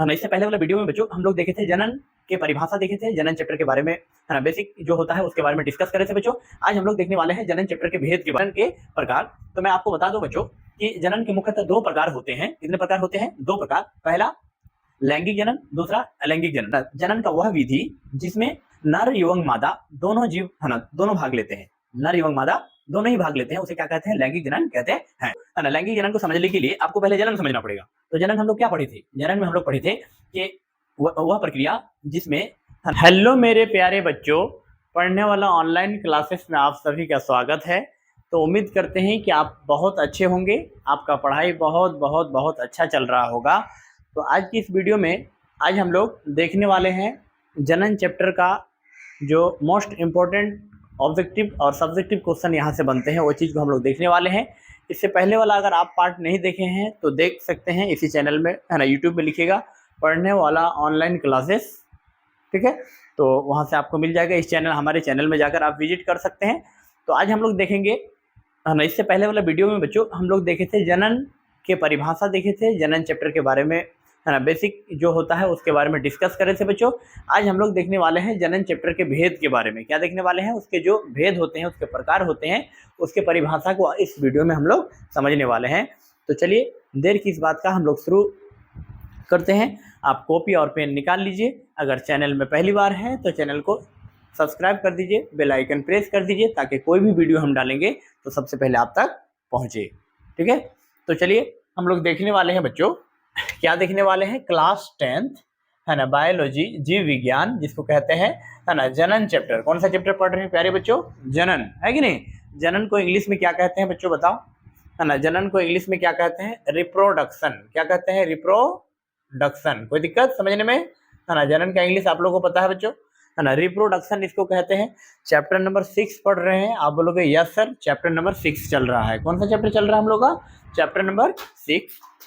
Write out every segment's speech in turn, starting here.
है ना। इससे पहले वाला वीडियो में बच्चों हम लोग देखे थे जनन के परिभाषा देखे थे, जनन चैप्टर के बारे में है ना, बेसिक जो होता है उसके बारे में डिस्कस करे थे बच्चों। आज हम लोग देखने वाले हैं जनन चैप्टर के भेद के बारे के प्रकार। तो मैं आपको बता दूं बच्चों कि जनन के मुख्यतः दो प्रकार होते हैं। कितने प्रकार होते हैं? दो प्रकार। पहला लैंगिक जनन, दूसरा अलैंगिक जनन। जनन का वह विधि जिसमें नर एवं मादा दोनों जीव है ना, दोनों भाग लेते हैं। नर एवं मादा दोनों ही भाग लेते हैं, उसे क्या कहते हैं? लैंगिक जनन कहते हैं है ना। लैंगिक जनन को समझने के लिए आपको पहले जनन समझना पड़ेगा। तो जनन हम लोग क्या पढ़े थे? जनन में हम लोग पढ़े थे कि वह प्रक्रिया जिसमें, हेलो मेरे प्यारे बच्चों, पढ़ने वाला ऑनलाइन क्लासेस में आप सभी का स्वागत है। तो उम्मीद करते हैं कि आप बहुत अच्छे होंगे, आपका पढ़ाई बहुत बहुत बहुत अच्छा चल रहा होगा। तो आज की इस वीडियो में आज हम लोग देखने वाले हैं जनन चैप्टर का जो मोस्ट इम्पोर्टेंट ऑब्जेक्टिव और सब्जेक्टिव क्वेश्चन यहाँ से बनते हैं, वो चीज़ को हम लोग देखने वाले हैं। इससे पहले वाला अगर आप पार्ट नहीं देखे हैं तो देख सकते हैं इसी चैनल में, है ना। यूट्यूब में लिखिएगा पढ़ने वाला ऑनलाइन क्लासेस, ठीक है, तो वहाँ से आपको मिल जाएगा। इस चैनल, हमारे चैनल में जाकर आप विजिट कर सकते हैं। तो आज हम लोग देखेंगे, है ना। इससे पहले वाला वीडियो में बच्चों हम लोग देखे थे जनन के परिभाषा देखे थे, जनन चैप्टर के बारे में, है ना, बेसिक जो होता है उसके बारे में डिस्कस करे थे बच्चों। आज हम लोग देखने वाले हैं जनन चैप्टर के भेद के बारे में। क्या देखने वाले हैं? उसके जो भेद होते हैं, उसके प्रकार होते हैं, उसके परिभाषा को इस वीडियो में हम लोग समझने वाले हैं। तो चलिए देर की इस बात का हम लोग शुरू करते हैं। आप कॉपी और पेन निकाल लीजिए। अगर चैनल में पहली बार है तो चैनल को सब्सक्राइब कर दीजिए, बेल आइकन प्रेस कर दीजिए, ताकि कोई भी वीडियो हम डालेंगे तो सबसे पहले आप तक पहुंचे, ठीक है। तो चलिए हम लोग देखने वाले हैं बच्चों, क्या देखने वाले हैं? क्लास 10th, है ना, बायोलॉजी, जीव विज्ञान जिसको कहते हैं, है ना, जनन चैप्टर। कौन सा चैप्टर पढ़ रहे हैं प्यारे बच्चों? जनन, है कि नहीं? जनन को इंग्लिश में क्या कहते हैं बच्चों, बताओ, है ना। जनन को इंग्लिश में क्या कहते हैं? रिप्रोडक्शन। क्या कहते हैं? रिप्रोडक्शन। कोई दिक्कत समझने में, है ना? जनन का इंग्लिश आप लोगों को पता है बच्चों, है ना। रिप्रोडक्शन इसको कहते हैं। चैप्टर नंबर 6 पढ़ रहे हैं आप बोलोगे यस सर, चैप्टर नंबर 6 चल रहा है। कौन सा चैप्टर चल रहा है हम लोग का? चैप्टर नंबर 6,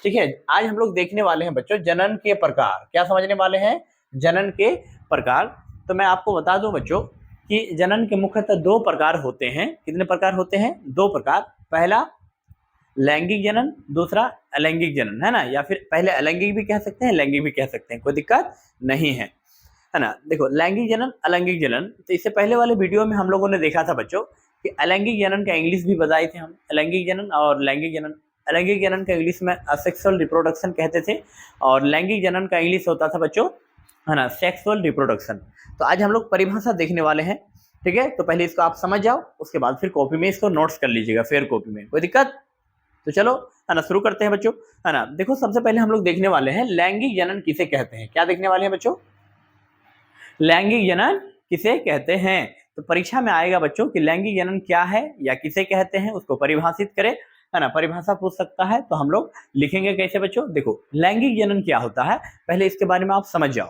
ठीक है। आज हम लोग देखने वाले हैं बच्चों जनन के प्रकार। क्या समझने वाले हैं? जनन के प्रकार। तो मैं आपको बता दूं बच्चों कि जनन के मुख्यतः दो प्रकार होते हैं। कितने प्रकार होते हैं? दो प्रकार। पहला लैंगिक जनन, दूसरा अलैंगिक जनन, है ना। या फिर पहले अलैंगिक भी कह सकते हैं, लैंगिक भी कह सकते हैं, कोई दिक्कत नहीं है ना। देखो लैंगिक जनन, अलैंगिक जनन। तो इससे पहले वाले वीडियो में हम लोगों ने देखा था बच्चों कि अलैंगिक जनन का इंग्लिश भी बताए थे हम, अलैंगिक जनन और लैंगिक जनन। अलैंगिक जनन का इंग्लिश में असेक्सुअल रिप्रोडक्शन कहते थे, और लैंगिक जनन का इंग्लिश होता था बच्चों, है ना, सेक्सुअल रिप्रोडक्शन। तो आज हम लोग परिभाषा देखने वाले हैं, ठीक है। तो पहले इसको आप समझ जाओ, उसके बाद फिर कॉपी में इसको नोट्स कर लीजिएगा, फेयर कॉपी में, कोई दिक्कत। तो चलो, है ना, शुरू करते हैं बच्चों, है ना। देखो सबसे पहले हम लोग देखने वाले हैं लैंगिक जनन किसे कहते हैं। क्या देखने वाले हैं बच्चों? लैंगिक जनन किसे कहते हैं। तो परीक्षा में आएगा बच्चों कि लैंगिक जनन क्या है या किसे कहते हैं, उसको परिभाषित करें, है ना। परिभाषा पूछ सकता है तो हम लोग लिखेंगे कैसे बच्चों? देखो लैंगिक जनन क्या होता है, पहले इसके बारे में आप समझ जाओ,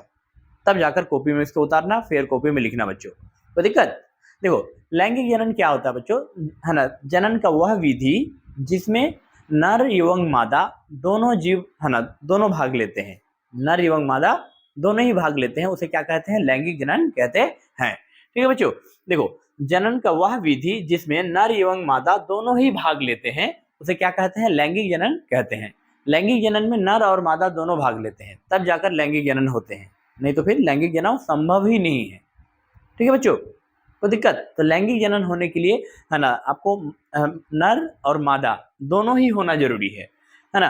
तब जाकर कॉपी में इसको उतारना, फिर कॉपी में लिखना बच्चों, कोई दिक्कत। देखो लैंगिक जनन क्या होता है बच्चों, है ना। जनन का वह विधि जिसमें नर एवं मादा दोनों जीव, है ना, दोनों भाग लेते हैं। नर एवं मादा दोनों ही भाग लेते हैं, उसे क्या कहते हैं? लैंगिक जनन कहते हैं, ठीक है बच्चों। देखो जनन का वह विधि जिसमें नर एवं मादा दोनों ही भाग लेते हैं, उसे क्या कहते हैं? लैंगिक जनन कहते हैं। लैंगिक जनन में नर और मादा दोनों भाग लेते हैं, तब जाकर लैंगिक जनन होते हैं, नहीं तो फिर लैंगिक जनन संभव ही नहीं है, ठीक है बच्चों, कोई दिक्कत। तो लैंगिक जनन होने के लिए, है ना, आपको नर और मादा दोनों ही होना जरूरी है ना।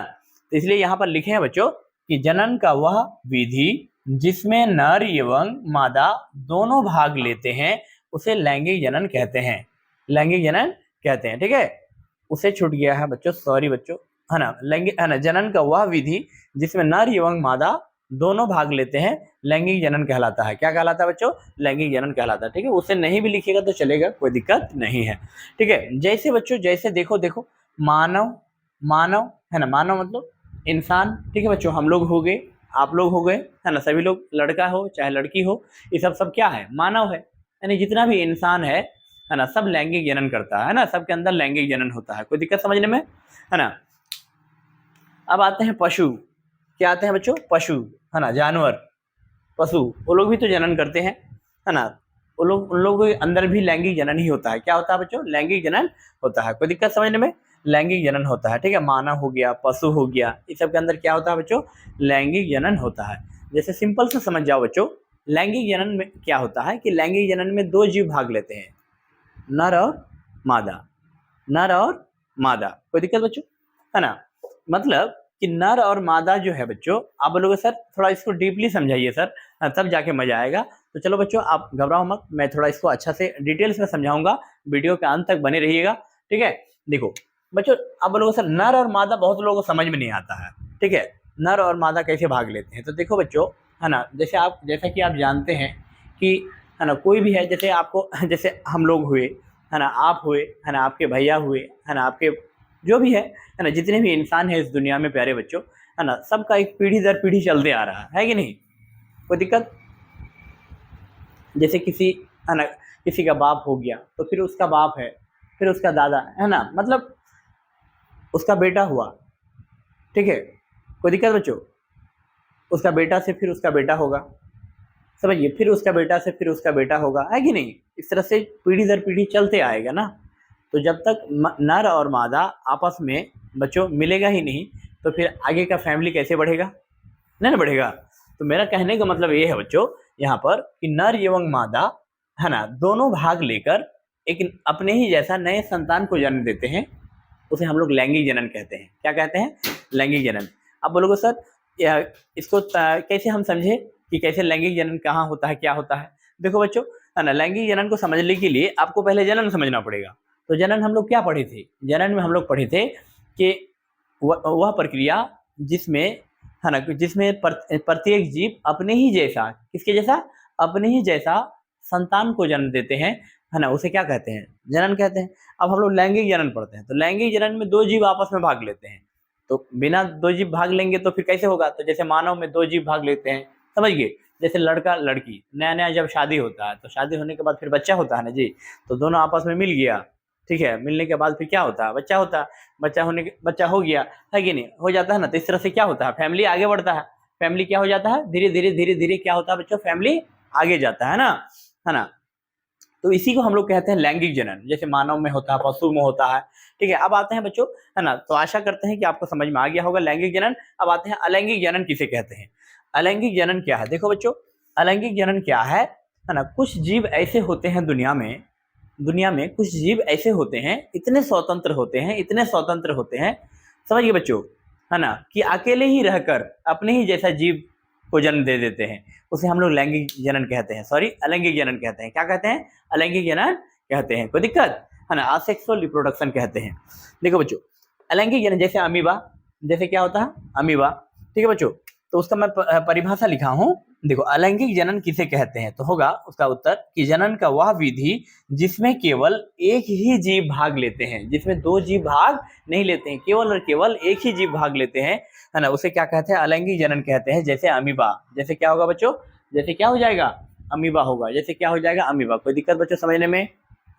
तो इसलिए यहाँ पर लिखे हैं बच्चों कि जनन का वह विधि जिसमें नर एवं मादा दोनों भाग लेते हैं, उसे लैंगिक जनन कहते हैं, लैंगिक जनन कहते हैं, ठीक है। उसे छूट गया है बच्चों, सॉरी बच्चों, है ना। लैंगिक, है ना, जनन का वह विधि जिसमें नर एवं मादा दोनों भाग लेते हैं, लैंगिक जनन कहलाता है। क्या कहलाता है बच्चों? लैंगिक जनन कहलाता है, ठीक है। उसे नहीं भी लिखिएगा तो चलेगा, कोई दिक्कत नहीं है, ठीक है। जैसे बच्चों, जैसे देखो मानव, मानव, है ना, मानव मतलब इंसान, ठीक है बच्चों। हम लोग हो गए, आप लोग हो गए, है ना, सभी लोग, लड़का हो चाहे लड़की हो, ये सब क्या है? मानव है, यानी जितना भी इंसान है ना, सब लैंगिक जनन करता है ना, सबके अंदर लैंगिक जनन होता है, कोई दिक्कत समझने में, है ना। अब आते हैं पशु। क्या आते हैं बच्चों? पशु, है ना, जानवर, पशु, वो लोग भी तो जनन करते हैं, है ना। उन लोगों के अंदर भी लैंगिक जनन ही होता है। क्या होता है बच्चों? लैंगिक जनन होता है, कोई दिक्कत समझने में, लैंगिक जनन होता है। ठीक है, मानव हो गया, पशु हो गया, इस सब के अंदर क्या होता है बच्चों, लैंगिक जनन होता है। जैसे सिंपल से समझ जाओ बच्चों, लैंगिक जनन में क्या होता है कि लैंगिक जनन में दो जीव भाग लेते हैं, नर और मादा, नर और मादा। कोई दिक्कत बच्चों, है ना। मतलब कि नर और मादा जो है बच्चों, आप बोलोगे सर थोड़ा इसको डीपली समझाइए सर, तब जाके मजा आएगा। तो चलो बच्चों आप घबराओ मत, मैं थोड़ा इसको अच्छा से डिटेल्स में समझाऊंगा, वीडियो के अंत तक बने रहिएगा। ठीक है, देखो बच्चों, आप बोलोगे सर नर और मादा बहुत लोगों को समझ में नहीं आता है। ठीक है, नर और मादा कैसे भाग लेते हैं, तो देखो बच्चों, है ना, जैसा कि आप जानते हैं कि, है ना, कोई भी है, जैसे आपको जैसे हम लोग हुए, है ना, आप हुए, है ना, आपके भैया हुए, है ना, आपके जो भी है ना, जितने भी इंसान है इस दुनिया में प्यारे बच्चों, है ना, सबका एक पीढ़ी दर पीढ़ी चलते आ रहा है कि नहीं। कोई दिक्कत, जैसे किसी, है ना, किसी का बाप हो गया तो फिर उसका बाप है, फिर उसका दादा, है ना, मतलब उसका बेटा हुआ। ठीक है, कोई दिक्कत बच्चों, उसका बेटा से फिर उसका बेटा होगा, समझिए, फिर उसका बेटा से फिर उसका बेटा होगा, है कि नहीं। इस तरह से पीढ़ी दर पीढ़ी चलते आएगा ना। तो जब तक नर और मादा आपस में बच्चों मिलेगा ही नहीं, तो फिर आगे का फैमिली कैसे बढ़ेगा, नहीं ना बढ़ेगा। तो मेरा कहने का मतलब ये है बच्चों यहाँ पर कि नर एवं मादा, है ना, दोनों भाग लेकर एक अपने ही जैसा नए संतान को जन्म देते हैं, उसे हम लोग लैंगिक जनन कहते हैं। क्या कहते हैं, लैंगिक जनन। अब बोलोगे सर इसको कैसे हम समझे कि कैसे लैंगिक जनन कहाँ होता है, क्या होता है। देखो बच्चों, है ना, लैंगिक जनन को समझने के लिए आपको पहले जनन समझना पड़ेगा। तो जनन हम लोग क्या पढ़े थे, जनन में हम लोग पढ़े थे कि वह प्रक्रिया जिसमें, है ना, जिसमें प्रत्येक जीव अपने ही जैसा, किसके जैसा, अपने ही जैसा संतान को जन्म देते हैं, है ना, उसे क्या कहते हैं, जनन कहते हैं। अब हम लोग लैंगिक जनन पढ़ते हैं, तो लैंगिक जनन में दो जीव आपस में भाग लेते हैं। तो बिना दो जीव भाग लेंगे तो फिर कैसे होगा, तो जैसे मानव में दो जीव भाग लेते हैं, समझ गए। जैसे लड़का लड़की, नया नया जब शादी होता है, तो शादी होने के बाद फिर बच्चा होता है ना जी, तो दोनों आपस में मिल गया। ठीक है, मिलने के बाद फिर क्या होता है, बच्चा होता है, बच्चा हो गया, है कि नहीं, हो जाता है ना। तो इस तरह से क्या होता है, फैमिली आगे बढ़ता है। फैमिली क्या हो जाता है, धीरे धीरे क्या होता है बच्चों, फैमिली आगे जाता है ना, है ना। तो इसी को हम लोग कहते हैं लैंगिक जनन, जैसे मानव में होता है, पशु में होता है। ठीक है, अब आते हैं बच्चों, है ना, तो आशा करते हैं कि आपको समझ में आ गया होगा लैंगिक जनन। अब आते हैं अलैंगिक जनन किसे कहते हैं। अलैंगिक जनन क्या है, देखो बच्चों, अलैंगिक जनन क्या है ना, कुछ जीव ऐसे होते हैं दुनिया में कुछ जीव ऐसे होते हैं, इतने स्वतंत्र होते हैं, इतने स्वतंत्र होते हैं, समझिए बच्चों, है ना, कि अकेले ही रहकर अपने ही जैसा जीव को जन्म दे देते हैं, उसे हम लोग लैंगिक जनन कहते हैं, सॉरी अलैंगिक जनन कहते हैं। क्या कहते हैं, अलैंगिक जनन कहते हैं। कोई दिक्कत, है ना, असेक्सुअल रिप्रोडक्शन कहते हैं। देखो बच्चों, अलैंगिक जनन जैसे अमीबा, जैसे क्या होता है, अमीबा। ठीक है बच्चों, तो उसका मैं परिभाषा लिखा हूं। देखो, अलैंगिक जनन किसे कहते हैं, तो होगा उसका उत्तर कि जनन का वह विधि जिसमें केवल एक ही जीव भाग लेते हैं, जिसमें दो जीव भाग नहीं लेते हैं, केवल और केवल एक ही जीव भाग लेते हैं, है ना, उसे क्या कहते हैं, अलैंगिक जनन कहते हैं। जैसे अमीबा, जैसे क्या होगा बच्चों, जैसे क्या हो जाएगा, अमीबा होगा, जैसे क्या हो जाएगा, अमीबा। कोई दिक्कत बच्चों समझने में,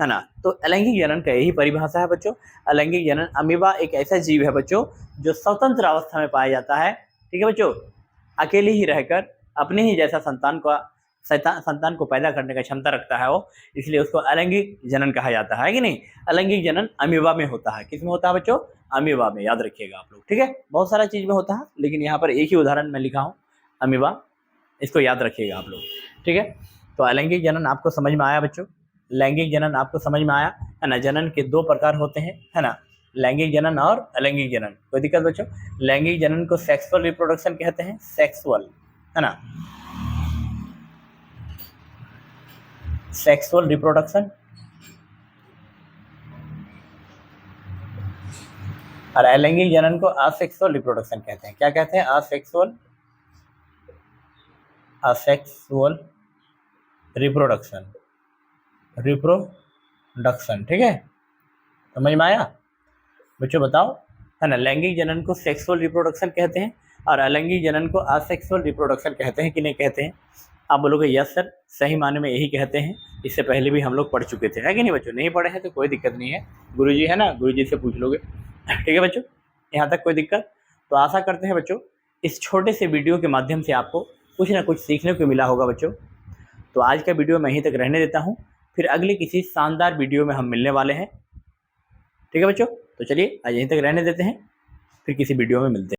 है ना। तो अलैंगिक जनन का यही परिभाषा है बच्चों, अलैंगिक जनन। अमीबा एक ऐसा जीव है बच्चों जो स्वतंत्र अवस्था में पाया जाता है। ठीक है बच्चों, अकेले ही रहकर अपने ही जैसा संतान को पैदा करने का क्षमता रखता है वो, इसलिए उसको अलैंगिक जनन कहा जाता है कि नहीं। अलैंगिक जनन अमीबा में होता है, किस में होता है बच्चों, अमीबा में, याद रखिएगा आप लोग। ठीक है, बहुत सारा चीज में होता है, लेकिन यहाँ पर एक ही उदाहरण मैं लिखा हूँ, अमीबा, इसको याद रखिएगा आप लोग। ठीक है, तो अलैंगिक जनन आपको समझ में आया बच्चों, लैंगिक जनन आपको समझ में आया, है ना। जनन के दो प्रकार होते हैं, है ना, लैंगिक जनन और अलैंगिक जनन। कोई दिक्कत बच्चों, लैंगिक जनन को सेक्सुअल रिप्रोडक्शन कहते हैं, सेक्सुअल, है ना, सेक्सुअल रिप्रोडक्शन। और अलैंगिक जनन को असेक्सुअल रिप्रोडक्शन कहते हैं। क्या कहते हैं, असेक्सुअल रिप्रोडक्शन, ठीक है, समझ में आया बच्चों, बताओ, है ना। लैंगिक जनन को सेक्सुअल रिप्रोडक्शन कहते हैं और अलैंगिक जनन को असेक्सुअल रिप्रोडक्शन कहते हैं कि नहीं कहते हैं। आप बोलोगे यस सर, सही माने में यही कहते हैं, इससे पहले भी हम लोग पढ़ चुके थे, है कि नहीं बच्चों। नहीं पढ़े हैं तो कोई दिक्कत नहीं है, गुरुजी है ना, गुरुजी से पूछ लोगे। ठीक है बच्चों, यहाँ तक कोई दिक्कत। तो आशा करते हैं बच्चों इस छोटे से वीडियो के माध्यम से आपको कुछ ना कुछ सीखने को मिला होगा बच्चों। तो आज का वीडियो मैं यहीं तक रहने देता हूँ, फिर अगले किसी शानदार वीडियो में हम मिलने वाले हैं। ठीक है बच्चों। तो चलिए आज यहीं तक रहने देते हैं, फिर किसी वीडियो में मिलते हैं।